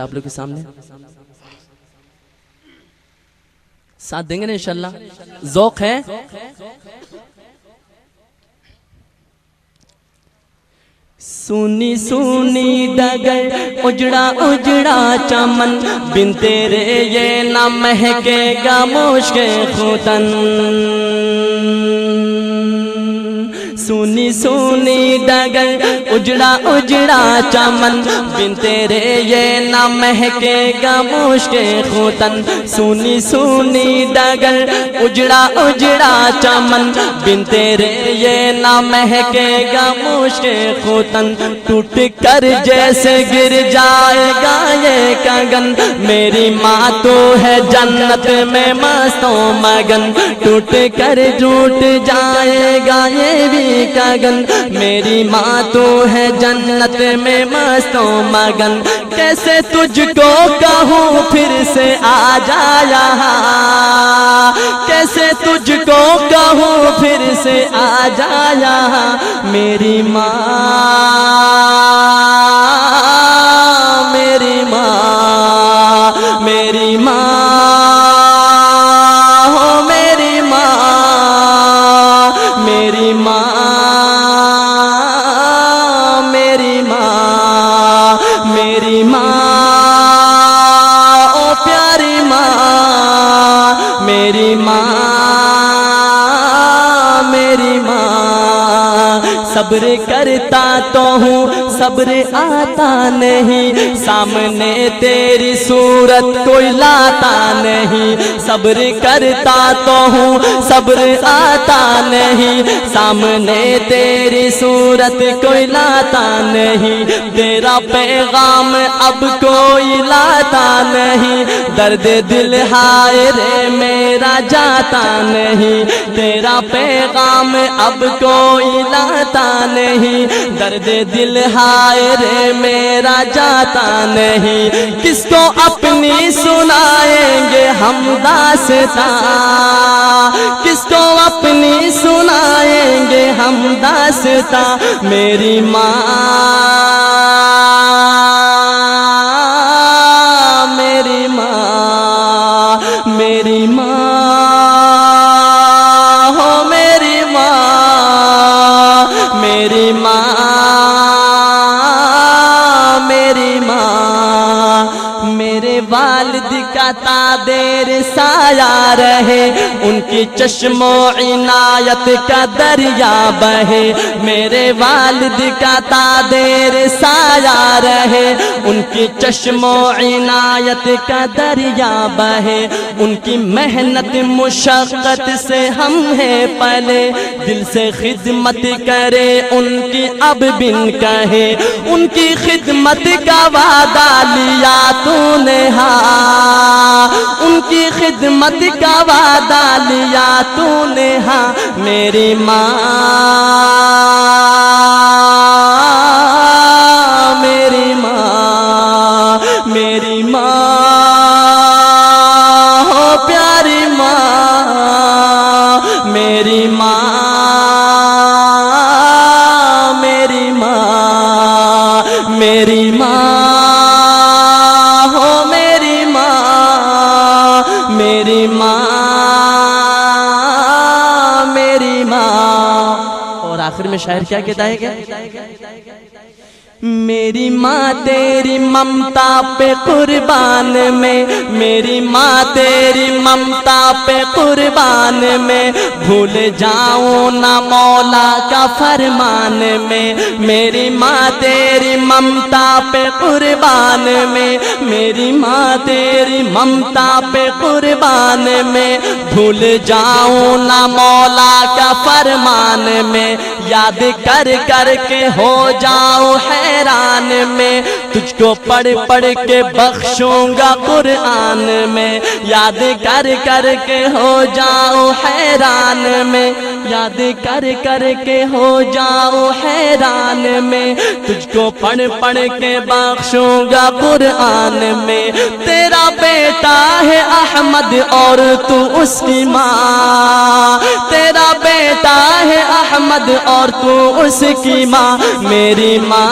آپ لوگ کے سامنے ساتھ دیں گے نا انشاءاللہ؟ ذوق ہے؟ سونی سونی ڈگر اجڑا اجڑا چمن بن تیرے یہ نہ مہکے گا مشک ختن سونی سونی ڈگر اجڑا اجڑا چمن بن تیرے یہ نہ مہکے گا مشک ختن سونی سونی ڈگر اجڑا اجڑا چمن بن تیرے یہ نہ مہکے گا مشک ختن ٹوٹ کر جیسے گر جائے گا یہ کگن میری ماں تو ہے جنت میں مست و مگن ٹوٹ کر ٹوٹ جائے گا یہ بھی کگن میری ماں تو ہے جنت میں مست و مگن کیسے تجھ کو کہوں پھر سے آ جا یہاں کیسے تجھ کو کہوں پھر سے آ جا یہاں میری ماں میری ماں میری ماں ہو میری ماں میری ماں میری ماں میری ماں او پیاری ماں میری ماں میری ماں صبر کرتا تو ہوں صبر آتا نہیں سامنے تیری صورت کوئی لاتا نہیں صبر کرتا تو ہوں صبر آتا نہیں سامنے تیری صورت کوئی لاتا نہیں تیرا پیغام اب کوئی لاتا نہیں درد دل ہائے رے میرا جاتا نہیں تیرا پیغام اب کوئی لاتا نہیں درد دل ہائے رے میرا جاتا نہیں کس کو اپنی سنائیں گے ہم داستاں کس کو اپنی سنائیں گے ہم داستاں میری ماں میری ماں میری ماں ہو میری ماں میری ماں میری ماں میرے والد کا تادیر سایہ رہے ان کی چشم و عنایت کا دریا بہے میرے والد کا تادیر سایہ رہے ان کی چشم و عنایت کا دریا بہے ان کی محنت مشقت سے ہم ہیں پلے دل سے خدمت کرے ان کی اب بن کہے ان کی خدمت کا وعدہ لیا تو نے ہاں ان کی خدمت کا وعدہ لیا تو نے ہاں میری ماں میری ماں میری ماں ہو پیاری ماں میری ماں میری ماں میری ماں ہو میری ماں میری ماں میری ماں اور آخر میں شاعر کیا کہتا ہے کہ میری ماں تیری ممتا پہ قربان میں میری ماں تیری ممتا پہ قربان میں بھول جاؤں نہ مولا کا فرمان میں میری ماں تیری ممتا پہ قربان میں میری ماں تیری ممتا پہ قربان میں بھول جاؤں نہ مولا کا فرمان میں یاد کر کر کے ہو جاؤ حیران میں تجھ کو پڑھ پڑھ کے بخشوں گا قرآن میں یاد کر کر کے ہو جاؤ حیران میں یاد کر کر کے ہو جاؤ حیران میں تجھ کو پڑھ پڑھ کے بخشوں گا قرآن میں تیرا بیٹا ہے احمد اور تو اس کی ماں تیرا بیٹا ہے احمد اور تو اس کی ماں میری ماں